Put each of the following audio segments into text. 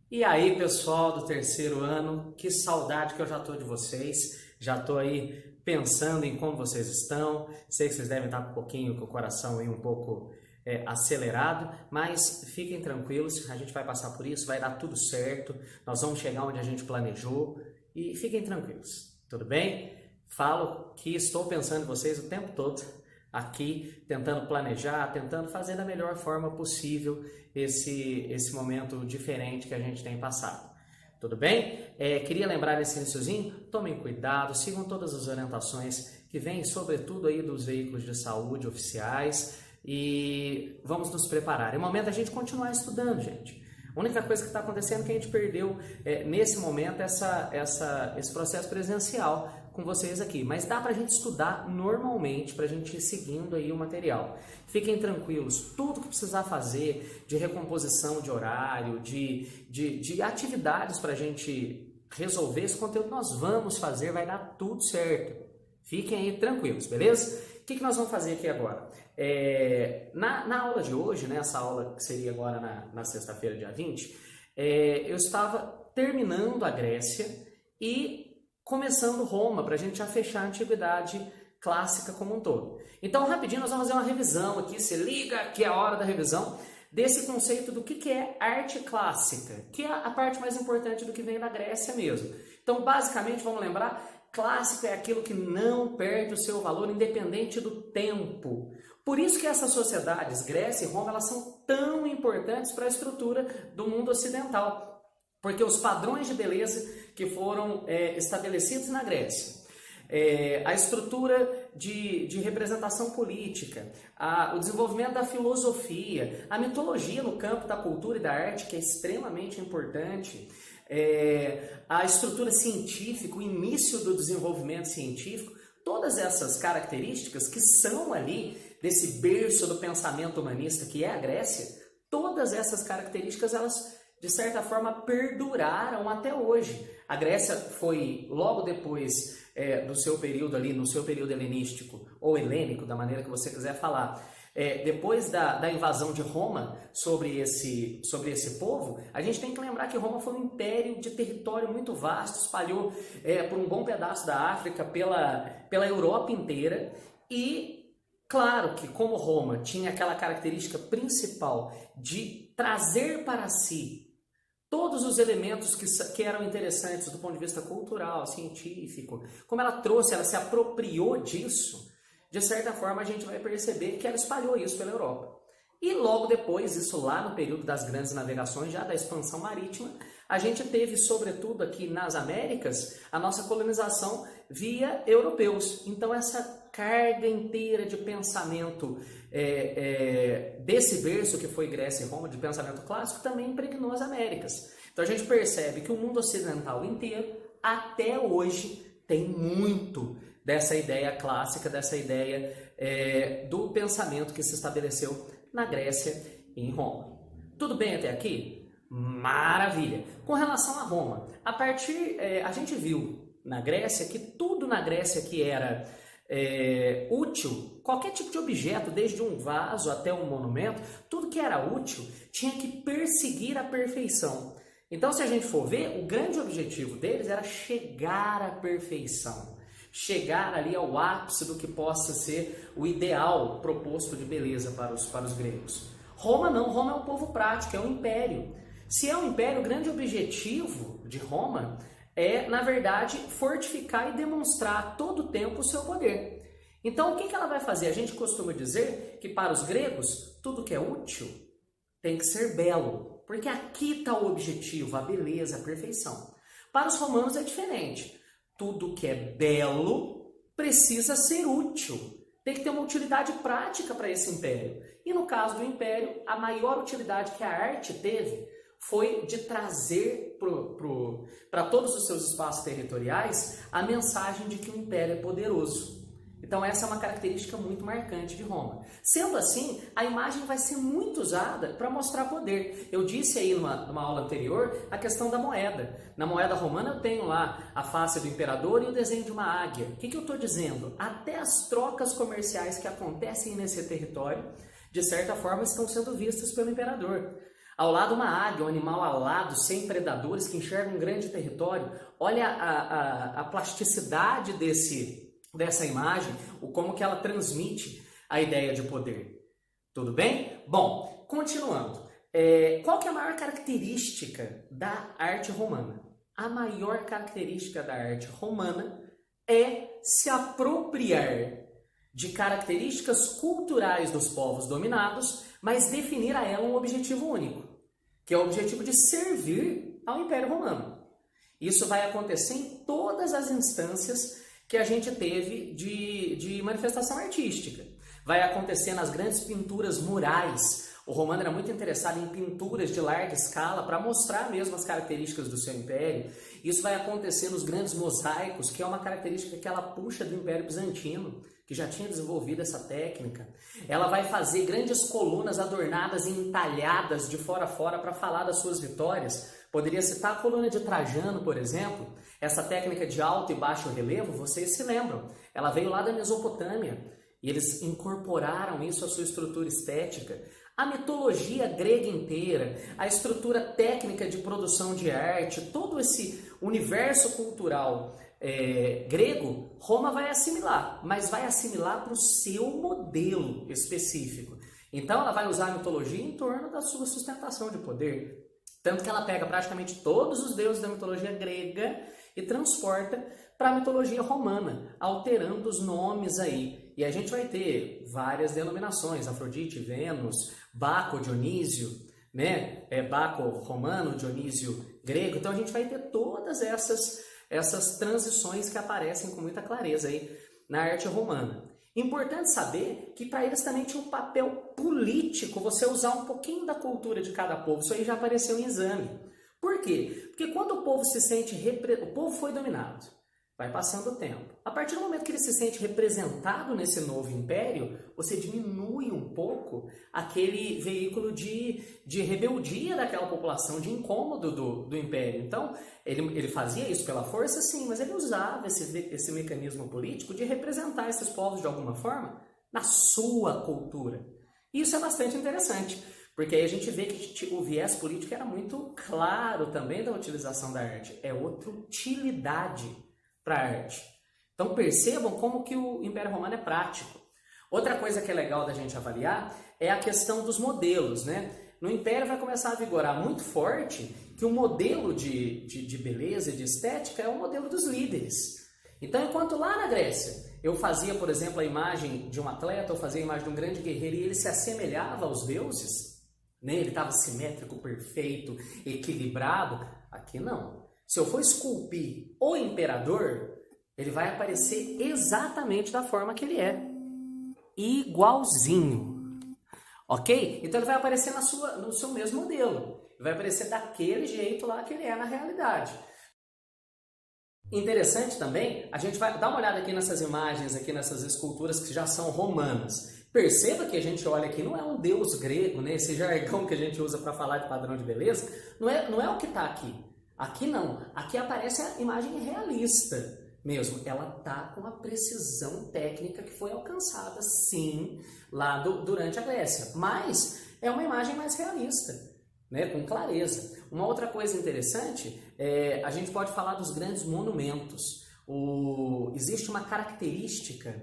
E aí, pessoal do terceiro ano, que saudade que eu já tô de vocês. Já tô aí pensando em como vocês estão. Sei que vocês devem estar com um pouquinho, com o coração aí um pouco acelerado, mas fiquem tranquilos, a gente vai passar por isso, vai dar tudo certo. Nós vamos chegar onde a gente planejou e fiquem tranquilos, tudo bem? Falo que estou pensando em vocês o tempo todo aqui, tentando planejar, tentando fazer da melhor forma possível esse momento diferente que a gente tem passado. Tudo bem? Queria lembrar nesse iniciozinho, tomem cuidado, sigam todas as orientações que vêm, sobretudo aí dos veículos de saúde oficiais, e vamos nos preparar. É o momento da gente continuar estudando, gente. A única coisa que está acontecendo é que a gente perdeu, nesse momento, esse processo presencial com vocês aqui. Mas dá para a gente estudar normalmente, para a gente ir seguindo aí o material. Fiquem tranquilos, tudo que precisar fazer de recomposição de horário, de atividades para a gente resolver esse conteúdo, nós vamos fazer, vai dar tudo certo. Fiquem aí tranquilos, beleza? O que nós vamos fazer aqui agora? Na aula de hoje, né, essa aula que seria agora na sexta-feira, dia 20, eu estava terminando a Grécia e começando Roma, para a gente já fechar a antiguidade clássica como um todo. Então, rapidinho, nós vamos fazer uma revisão aqui, se liga que é a hora da revisão, desse conceito do que é arte clássica, que é a parte mais importante do que vem da Grécia mesmo. Então, basicamente, vamos lembrar, clássico é aquilo que não perde o seu valor independente do tempo. Por isso que essas sociedades, Grécia e Roma, elas são tão importantes para a estrutura do mundo ocidental. Porque os padrões de beleza que foram estabelecidos na Grécia, a estrutura de representação política, o desenvolvimento da filosofia, a mitologia no campo da cultura e da arte, que é extremamente importante, a estrutura científica, o início do desenvolvimento científico, todas essas características que são ali desse berço do pensamento humanista que é a Grécia, todas essas características, elas de certa forma perduraram até hoje. A Grécia foi logo depois do seu período ali, no seu período helenístico ou helênico, da maneira que você quiser falar, depois da invasão de Roma sobre esse povo, a gente tem que lembrar que Roma foi um império de território muito vasto, espalhou por um bom pedaço da África, pela Europa inteira, e claro que como Roma tinha aquela característica principal de trazer para si todos os elementos que eram interessantes do ponto de vista cultural, científico, como ela trouxe, ela se apropriou disso, de certa forma a gente vai perceber que ela espalhou isso pela Europa. E logo depois, isso lá no período das grandes navegações, já da expansão marítima, a gente teve, sobretudo aqui nas Américas, a nossa colonização via europeus. Então essa carga inteira de pensamento desse berço que foi Grécia e Roma, de pensamento clássico, também impregnou as Américas. Então a gente percebe que o mundo ocidental inteiro, até hoje, tem muito dessa ideia clássica, dessa ideia do pensamento que se estabeleceu na Grécia e em Roma. Tudo bem até aqui? Maravilha! Com relação a Roma, a gente viu na Grécia que tudo na Grécia que era útil, qualquer tipo de objeto, desde um vaso até um monumento, tudo que era útil tinha que perseguir a perfeição. Então, se a gente for ver, o grande objetivo deles era chegar à perfeição, chegar ali ao ápice do que possa ser o ideal proposto de beleza para os gregos. Roma não, Roma é um povo prático, é um império. Se é um império, o grande objetivo de Roma na verdade, fortificar e demonstrar a todo tempo o seu poder. Então, o que ela vai fazer? A gente costuma dizer que para os gregos, tudo que é útil tem que ser belo, porque aqui está o objetivo, a beleza, a perfeição. Para os romanos é diferente. Tudo que é belo precisa ser útil. Tem que ter uma utilidade prática para esse império. E no caso do império, a maior utilidade que a arte teve foi de trazer para todos os seus espaços territoriais a mensagem de que o império é poderoso. Então essa é uma característica muito marcante de Roma. Sendo assim, a imagem vai ser muito usada para mostrar poder. Eu disse aí numa aula anterior a questão da moeda. Na moeda romana eu tenho lá a face do imperador e o desenho de uma águia. O que eu estou dizendo? Até as trocas comerciais que acontecem nesse território, de certa forma, estão sendo vistas pelo imperador. Ao lado uma águia, um animal alado, sem predadores, que enxerga um grande território. Olha a plasticidade dessa imagem, o como que ela transmite a ideia de poder. Tudo bem? Bom, continuando. Qual que é a maior característica da arte romana? A maior característica da arte romana é se apropriar de características culturais dos povos dominados, mas definir a ela um objetivo único, que é o objetivo de servir ao Império Romano. Isso vai acontecer em todas as instâncias que a gente teve de manifestação artística. Vai acontecer nas grandes pinturas murais. O romano era muito interessado em pinturas de larga escala para mostrar mesmo as características do seu império. Isso vai acontecer nos grandes mosaicos, que é uma característica que ela puxa do Império Bizantino, que já tinha desenvolvido essa técnica. Ela vai fazer grandes colunas adornadas e entalhadas de fora a fora para falar das suas vitórias. Poderia citar a coluna de Trajano, por exemplo. Essa técnica de alto e baixo relevo, vocês se lembram. Ela veio lá da Mesopotâmia e eles incorporaram isso à sua estrutura estética. A mitologia grega inteira, a estrutura técnica de produção de arte, todo esse universo cultural grego, Roma vai assimilar, mas vai assimilar para o seu modelo específico. Então ela vai usar a mitologia em torno da sua sustentação de poder. Tanto que ela pega praticamente todos os deuses da mitologia grega e transporta para a mitologia romana, alterando os nomes aí. E a gente vai ter várias denominações, Afrodite, Vênus, Baco, Dionísio, né? Baco romano, Dionísio grego. Então a gente vai ter todas essas transições que aparecem com muita clareza aí na arte romana. Importante saber que para eles também tinha um papel político, você usar um pouquinho da cultura de cada povo. Isso aí já apareceu em exame. Por quê? Porque quando o povo se sente... O povo foi dominado. Vai passando o tempo. A partir do momento que ele se sente representado nesse novo império, você diminui um pouco aquele veículo de rebeldia daquela população, de incômodo do império. Então, ele fazia isso pela força, sim, mas ele usava esse mecanismo político de representar esses povos de alguma forma na sua cultura. E isso é bastante interessante, porque aí a gente vê que o viés político era muito claro também da utilização da arte. É outra utilidade para a arte. Então percebam como que o Império Romano é prático. Outra coisa que é legal da gente avaliar é a questão dos modelos, né? No Império vai começar a vigorar muito forte que o modelo de beleza e de estética é o modelo dos líderes. Então, enquanto lá na Grécia eu fazia, por exemplo, a imagem de um atleta, eu fazia a imagem de um grande guerreiro e ele se assemelhava aos deuses, né? Ele estava simétrico, perfeito, equilibrado. Aqui não. Se eu for esculpir o imperador, ele vai aparecer exatamente da forma que ele é. Igualzinho. Ok? Então ele vai aparecer no seu mesmo modelo. Ele vai aparecer daquele jeito lá que ele é na realidade. Interessante também, a gente vai dar uma olhada aqui nessas imagens, aqui nessas esculturas que já são romanas. Perceba que a gente olha aqui, não é um deus grego, né? Esse jargão que a gente usa para falar de padrão de beleza, não é o que está aqui. Aqui não, aqui aparece a imagem realista mesmo, ela tá com a precisão técnica que foi alcançada sim lá durante a Grécia, mas é uma imagem mais realista, né, com clareza. Uma outra coisa interessante, a gente pode falar dos grandes monumentos. Existe uma característica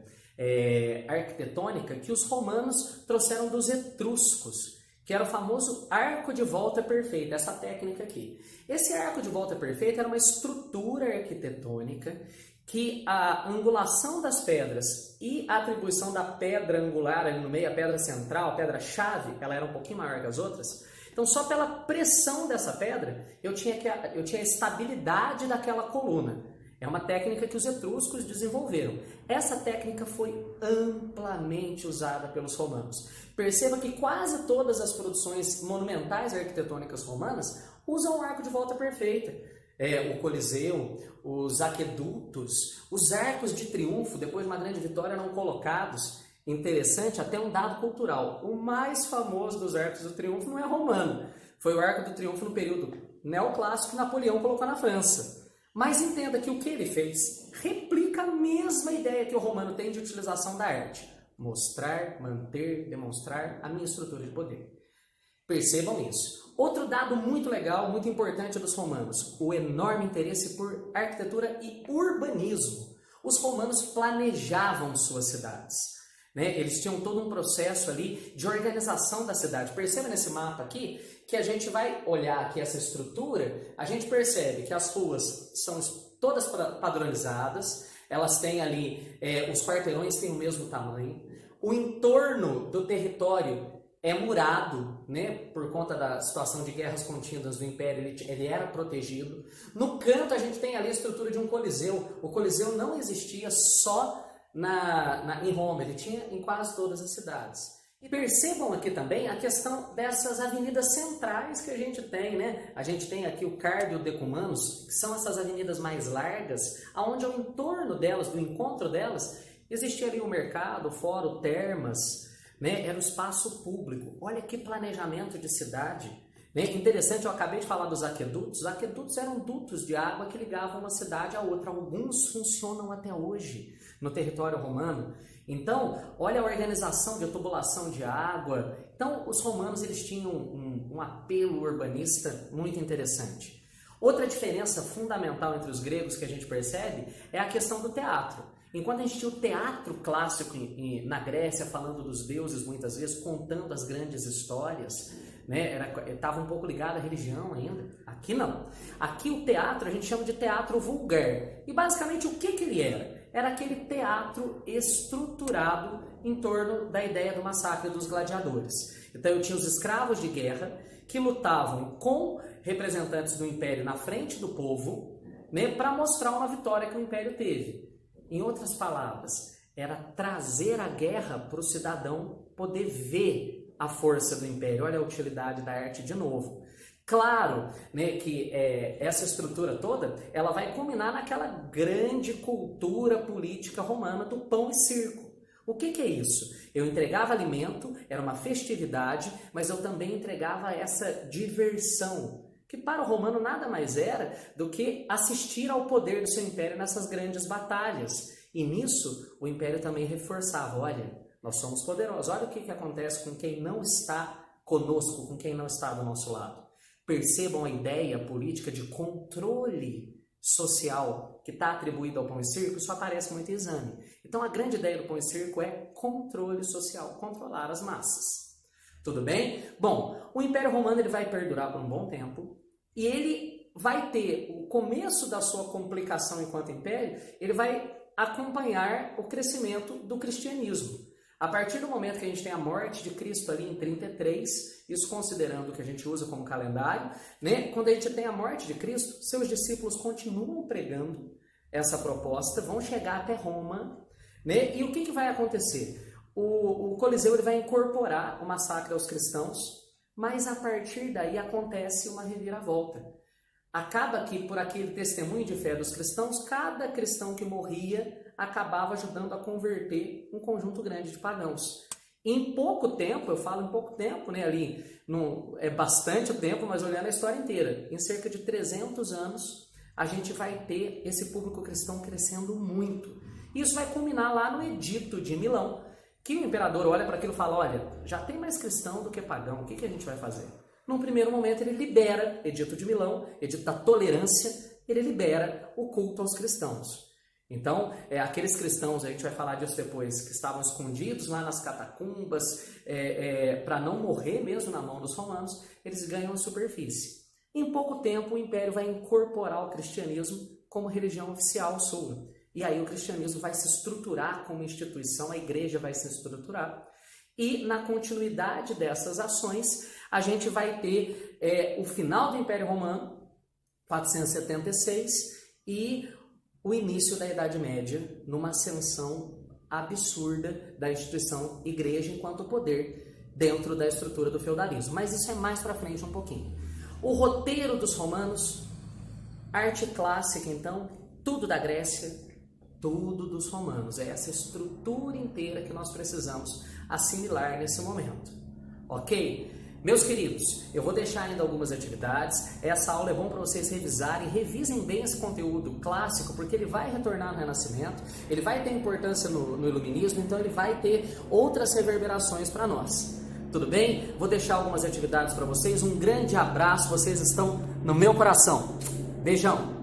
arquitetônica que os romanos trouxeram dos etruscos, que era o famoso arco de volta perfeita, essa técnica aqui. Esse arco de volta perfeita era uma estrutura arquitetônica que a angulação das pedras e a atribuição da pedra angular ali no meio, a pedra central, a pedra-chave, ela era um pouquinho maior que as outras. Então, só pela pressão dessa pedra, eu tinha a estabilidade daquela coluna. É uma técnica que os etruscos desenvolveram. Essa técnica foi amplamente usada pelos romanos. Perceba que quase todas as produções monumentais arquitetônicas romanas usam um arco de volta perfeita. O Coliseu, os aquedutos, os arcos de triunfo, depois de uma grande vitória, não colocados. Interessante, até um dado cultural. O mais famoso dos arcos do triunfo não é romano. Foi o arco do triunfo no período neoclássico que Napoleão colocou na França. Mas entenda que o que ele fez replica a mesma ideia que o romano tem de utilização da arte. Mostrar, manter, demonstrar a minha estrutura de poder. Percebam isso. Outro dado muito legal, muito importante dos romanos, o enorme interesse por arquitetura e urbanismo. Os romanos planejavam suas cidades, né? Eles tinham todo um processo ali de organização da cidade. Perceba nesse mapa aqui que a gente vai olhar aqui essa estrutura, a gente percebe que as ruas são todas padronizadas, elas têm ali, os quarteirões têm o mesmo tamanho, o entorno do território é murado, né, por conta da situação de guerras contínuas do Império, ele era protegido. No canto a gente tem ali a estrutura de um coliseu. O coliseu não existia só em Roma, ele tinha em quase todas as cidades. E percebam aqui também a questão dessas avenidas centrais que a gente tem, né? A gente tem aqui o Cardio Decumanus, que são essas avenidas mais largas, onde ao entorno delas, do encontro delas, existia ali o mercado, o fórum, termas, né? Era o espaço público. Olha que planejamento de cidade, né? Interessante, eu acabei de falar dos aquedutos. Os aquedutos eram dutos de água que ligavam uma cidade à outra. Alguns funcionam até hoje no território romano. Então, olha a organização de tubulação de água. Então, os romanos eles tinham um apelo urbanista muito interessante. Outra diferença fundamental entre os gregos que a gente percebe é a questão do teatro. Enquanto a gente tinha o teatro clássico na Grécia, falando dos deuses muitas vezes, contando as grandes histórias, né? Estava um pouco ligado à religião ainda. Aqui não. Aqui o teatro a gente chama de teatro vulgar. E basicamente o que ele era? Era aquele teatro estruturado em torno da ideia do massacre dos gladiadores. Então eu tinha os escravos de guerra que lutavam com representantes do império na frente do povo, né, para mostrar uma vitória que o império teve. Em outras palavras, era trazer a guerra para o cidadão poder ver a força do império. Olha a utilidade da arte de novo. Claro, né, que essa estrutura toda, ela vai culminar naquela grande cultura política romana do pão e circo. O que é isso? Eu entregava alimento, era uma festividade, mas eu também entregava essa diversão, que para o romano nada mais era do que assistir ao poder do seu império nessas grandes batalhas. E nisso, o império também reforçava, olha, nós somos poderosos, olha o que acontece com quem não está conosco, com quem não está do nosso lado. Percebam a ideia política de controle social que está atribuída ao pão e circo, isso aparece muito em Exame. Então a grande ideia do pão e circo é controle social, controlar as massas. Tudo bem? Bom, o Império Romano ele vai perdurar por um bom tempo e ele vai ter o começo da sua complicação enquanto império, ele vai acompanhar o crescimento do cristianismo. A partir do momento que a gente tem a morte de Cristo ali em 33, isso considerando o que a gente usa como calendário, né? Quando a gente tem a morte de Cristo, seus discípulos continuam pregando essa proposta, vão chegar até Roma, né? E o que vai acontecer? O Coliseu ele vai incorporar o massacre aos cristãos, mas a partir daí acontece uma reviravolta. Acaba que, por aquele testemunho de fé dos cristãos, cada cristão que morria acabava ajudando a converter um conjunto grande de pagãos. Em pouco tempo, eu falo em pouco tempo, né, ali, é bastante tempo, mas olhando a história inteira, em cerca de 300 anos, a gente vai ter esse público cristão crescendo muito. Isso vai culminar lá no Edito de Milão, que o imperador olha para aquilo e fala, olha, já tem mais cristão do que pagão, o que a gente vai fazer? Num primeiro momento ele libera, Edito de Milão, Edito da Tolerância, ele libera o culto aos cristãos. Então, aqueles cristãos, a gente vai falar disso depois, que estavam escondidos lá nas catacumbas, para não morrer mesmo na mão dos romanos, eles ganham superfície. Em pouco tempo, o império vai incorporar o cristianismo como religião oficial sua. E aí o cristianismo vai se estruturar como instituição, a igreja vai se estruturar. E na continuidade dessas ações, a gente vai ter o final do Império Romano, 476, e o início da Idade Média, numa ascensão absurda da instituição igreja enquanto poder dentro da estrutura do feudalismo. Mas isso é mais para frente um pouquinho. O roteiro dos romanos, arte clássica então, tudo da Grécia, tudo dos romanos. É essa estrutura inteira que nós precisamos assimilar nesse momento. Ok? Meus queridos, eu vou deixar ainda algumas atividades. Essa aula é bom para vocês revisarem. Revisem bem esse conteúdo clássico, porque ele vai retornar no Renascimento, ele vai ter importância no Iluminismo, então ele vai ter outras reverberações para nós. Tudo bem? Vou deixar algumas atividades para vocês. Um grande abraço, vocês estão no meu coração. Beijão!